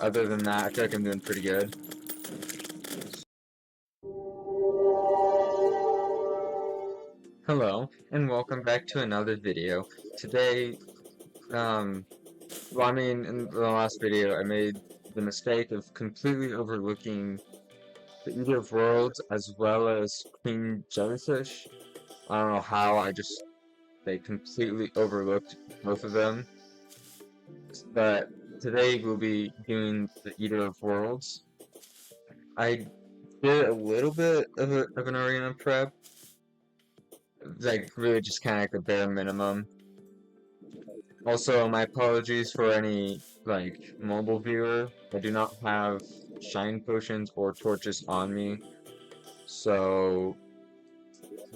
Other than that, I feel like I'm doing pretty good. Hello, and welcome back to another video. Today, well, I mean, in the last video, I made the mistake of completely overlooking the Eater of Worlds as well as Queen Jellyfish. I don't know how, they completely overlooked both of them. But today we'll be doing the Eater of Worlds. I did a little bit of an arena prep, like really just kind of like the bare minimum. Also, my apologies for any like mobile viewer. I do not have shine potions or torches on me, so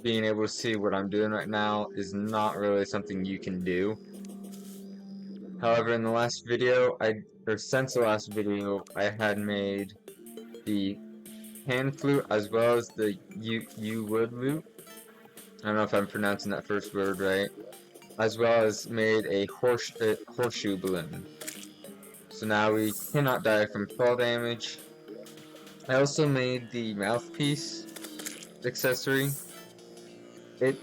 being able to see what I'm doing right now is not really something you can do. However, in the last video, or since the last video, I had made the hand flute as well as the you wood loot. I don't know if I'm pronouncing that first word right. As well as made a horseshoe balloon. So now we cannot die from fall damage. I also made the mouthpiece accessory. It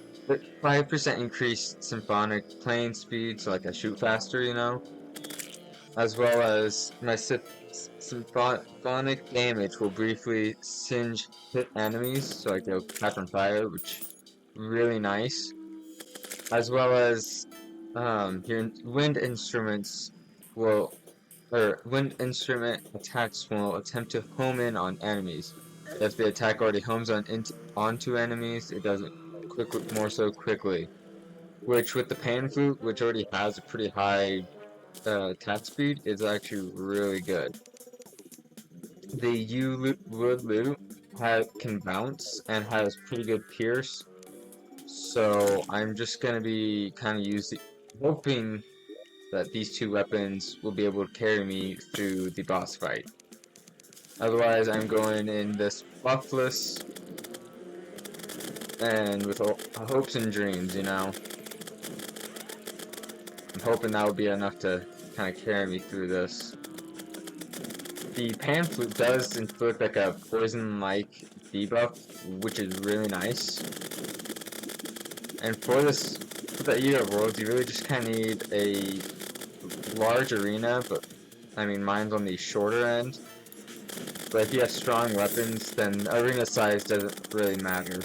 5% increased symphonic playing speed, so like I shoot faster, you know? As well as my symphonic damage will briefly singe hit enemies, so like they'll catch on fire, which really nice. As well as your wind instruments will wind instrument attacks will attempt to home in on enemies. If the attack already homes onto enemies, it does it more so quickly. Which with the pan flute, which already has a pretty high attack speed, is actually really good. The wood loot can bounce and has pretty good pierce, so I'm just gonna be kind of hoping that these two weapons will be able to carry me through the boss fight. Otherwise, I'm going in this buffless and with hopes and dreams, you know. I'm hoping that will be enough to kind of carry me through this. The pan flute does inflict like a poison-like debuff, which is really nice. And for the Eater of Worlds, you really just kind of need a large arena, but I mean, mine's on the shorter end. But if you have strong weapons, then arena size doesn't really matter.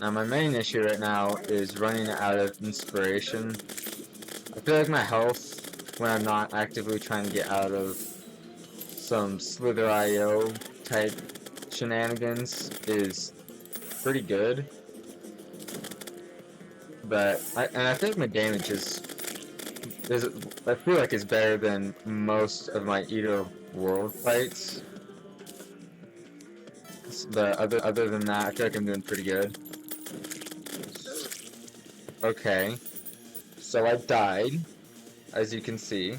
Now my main issue right now is running out of inspiration. I feel like my health, when I'm not actively trying to get out of some Slither.io type shenanigans, is pretty good. But I think my damage I feel like it's better than most of my Eater World fights. But other than that, I feel like I'm doing pretty good. Okay, so I died, as you can see.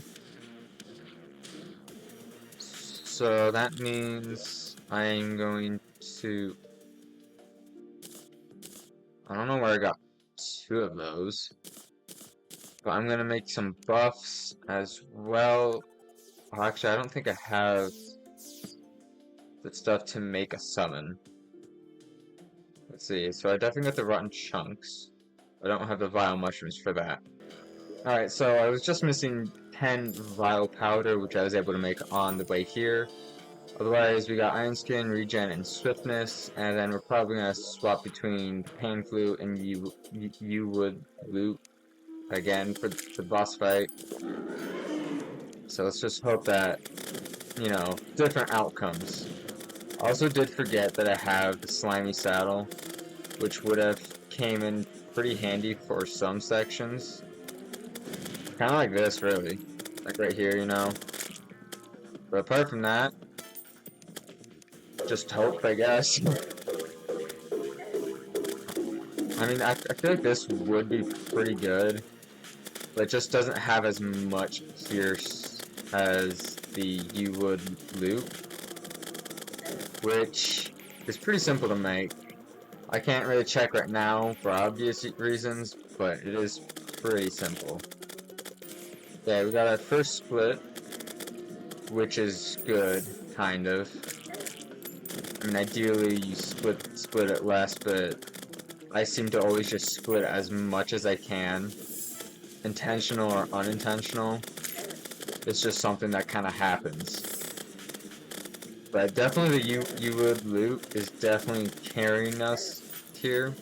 So that means I'm going to... I don't know where I got two of those. But I'm gonna make some buffs as well. Oh, actually, I don't think I have the stuff to make a summon. Let's see, so I definitely got the rotten chunks. I don't have the vile mushrooms for that. Alright, so I was just missing 10 vile powder, which I was able to make on the way here. Otherwise, we got Iron Skin, Regen, and Swiftness, and then we're probably gonna swap between Pan Flute and you would loot again for the boss fight. So let's just hope that, you know, different outcomes. I also did forget that I have the Slimy Saddle, which would have came in pretty handy for some sections. Kind of like this, really. Like right here, you know. But apart from that, just hope, I guess. I mean, I feel like this would be pretty good. but just doesn't have as much pierce as the you would loot, which is pretty simple to make. I can't really check right now for obvious reasons, but it is pretty simple. Yeah, we got our first split, which is good, kind of. I mean, ideally you split it less, but I seem to always just split as much as I can, intentional or unintentional. It's just something that kind of happens. But definitely the you would loot is definitely carrying us here.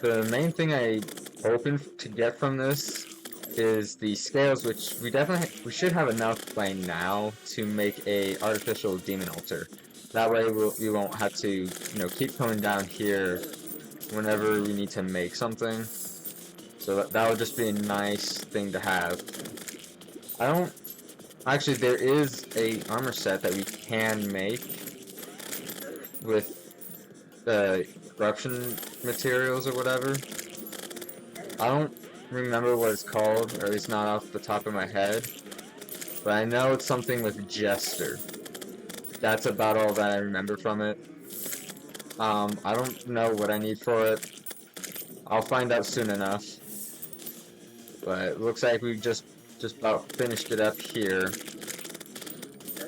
The main thing I hoping to get from this is the scales, which we should have enough by now to make a artificial demon altar. That way we won't have to keep coming down here whenever we need to make something. So that would just be a nice thing to have. I don't actually there is a armor set that we can make with corruption materials or whatever. I don't remember what it's called, or at least not off the top of my head, but I know it's something with Jester. That's about all that I remember from it. I don't know what I need for it. I'll find out soon enough. But it looks like we've just about finished it up here.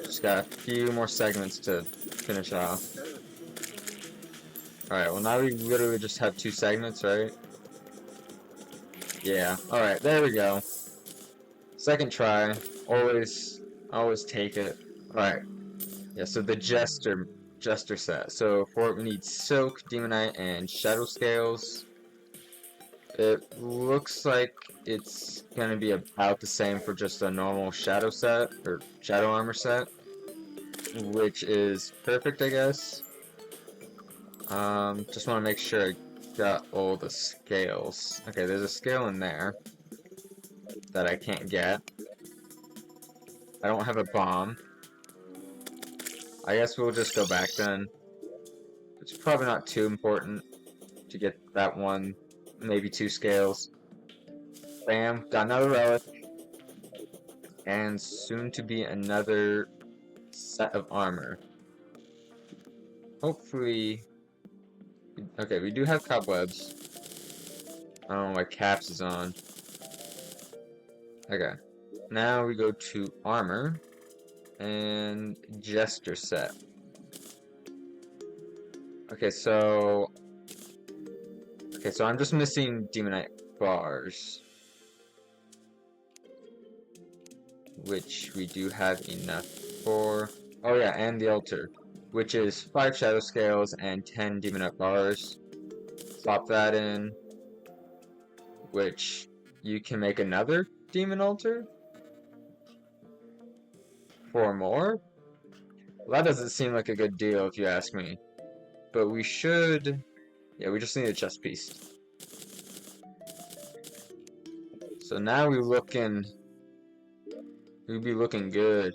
Just got a few more segments to finish off. Alright, well now we literally just have 2 segments, right? Yeah, alright, there we go. Second try. Always take it. Alright. Yeah, so the Jester set. So for it we need Silk, Demonite, and Shadow Scales. It looks like it's gonna be about the same for just a normal Shadow set, or Shadow Armor set. Which is perfect, I guess. Just want to make sure I got all the scales. Okay, there's a scale in there that I can't get. I don't have a bomb. I guess we'll just go back then. It's probably not too important to get that one, maybe 2 scales. Bam, got another relic. And soon to be another set of armor. Hopefully... Okay, we do have cobwebs. I don't know why Caps is on. Okay. Now we go to armor and Jester set. Okay, so I'm just missing Demonite bars, which we do have enough for. Oh yeah, and the altar, which is 5 shadow scales and 10 Demonite bars. Swap that in, which you can make another demon altar. 4 more? Well, that doesn't seem like a good deal if you ask me. But we should... Yeah, we just need a chest piece. So now we'll be looking good.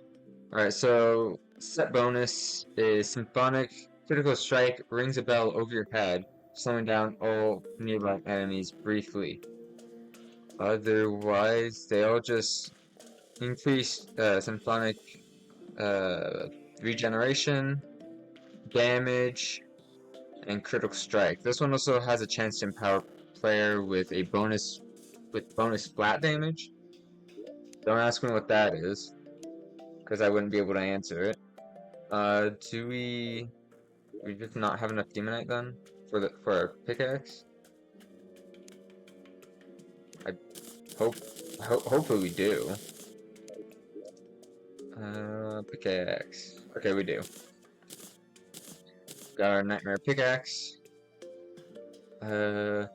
Alright, so set bonus is Symphonic Critical Strike rings a bell over your head, slowing down all nearby enemies briefly. Otherwise, they all just increase Symphonic regeneration, damage, and critical strike. This one also has a chance to empower player with a bonus flat damage. Don't ask me what that is, because I wouldn't be able to answer it. Do we just not have enough Demonite then for our pickaxe? Hopefully we do. Pickaxe. Okay, we do. Got our nightmare pickaxe. Does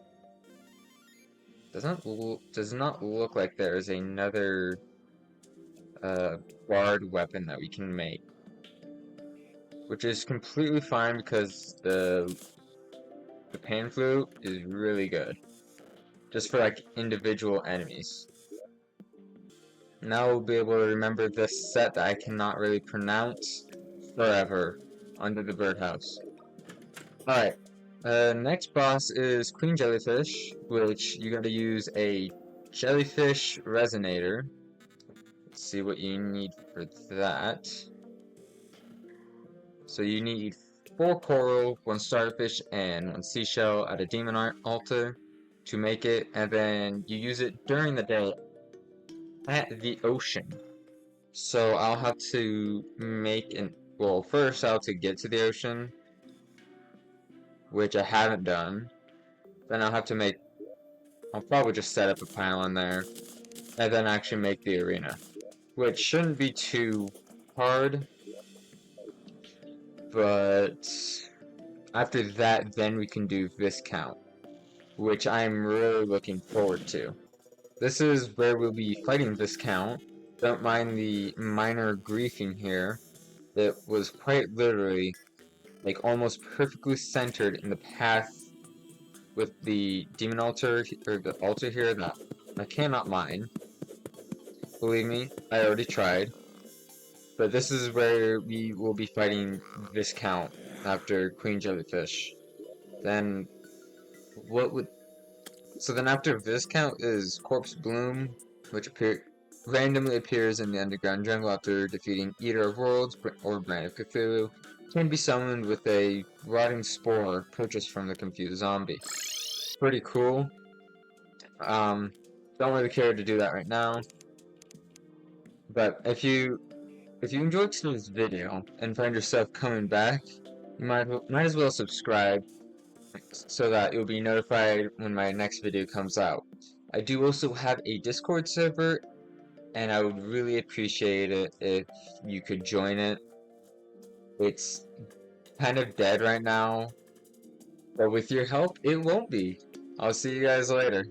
not look like there is another bard weapon that we can make, which is completely fine because the pan flute is really good, just for like individual enemies. Now we'll be able to remember this set that I cannot really pronounce forever under the birdhouse. Alright, Next boss is Queen Jellyfish, which you gotta use a jellyfish resonator. Let's see what you need for that. So you need 4 coral, 1 starfish, and 1 seashell at a demon altar to make it, and then you use it during the day at the ocean. So I'll have to make well, first I'll have to get to the ocean, which I haven't done. Then I'll probably just set up a pylon there, and then actually make the arena, which shouldn't be too hard, but after that, then we can do Viscount, which I'm really looking forward to. This is where we'll be fighting Viscount. Don't mind the minor griefing here. It was quite literally, like, almost perfectly centered in the path with the demon altar, or the altar here that I cannot mine. Believe me, I already tried. But this is where we will be fighting Viscount after Queen Jellyfish. Then, what would... So then after Viscount is Corpse Bloom, which randomly appears in the underground jungle after defeating Eater of Worlds or Brand of Cthulhu. Can be summoned with a rotting spore purchased from the confused zombie. Pretty cool. Don't really care to do that right now. But if you enjoyed today's video and find yourself coming back, you might as well subscribe so that you'll be notified when my next video comes out. I do also have a Discord server, and I would really appreciate it if you could join it. It's kind of dead right now, but with your help, it won't be. I'll see you guys later.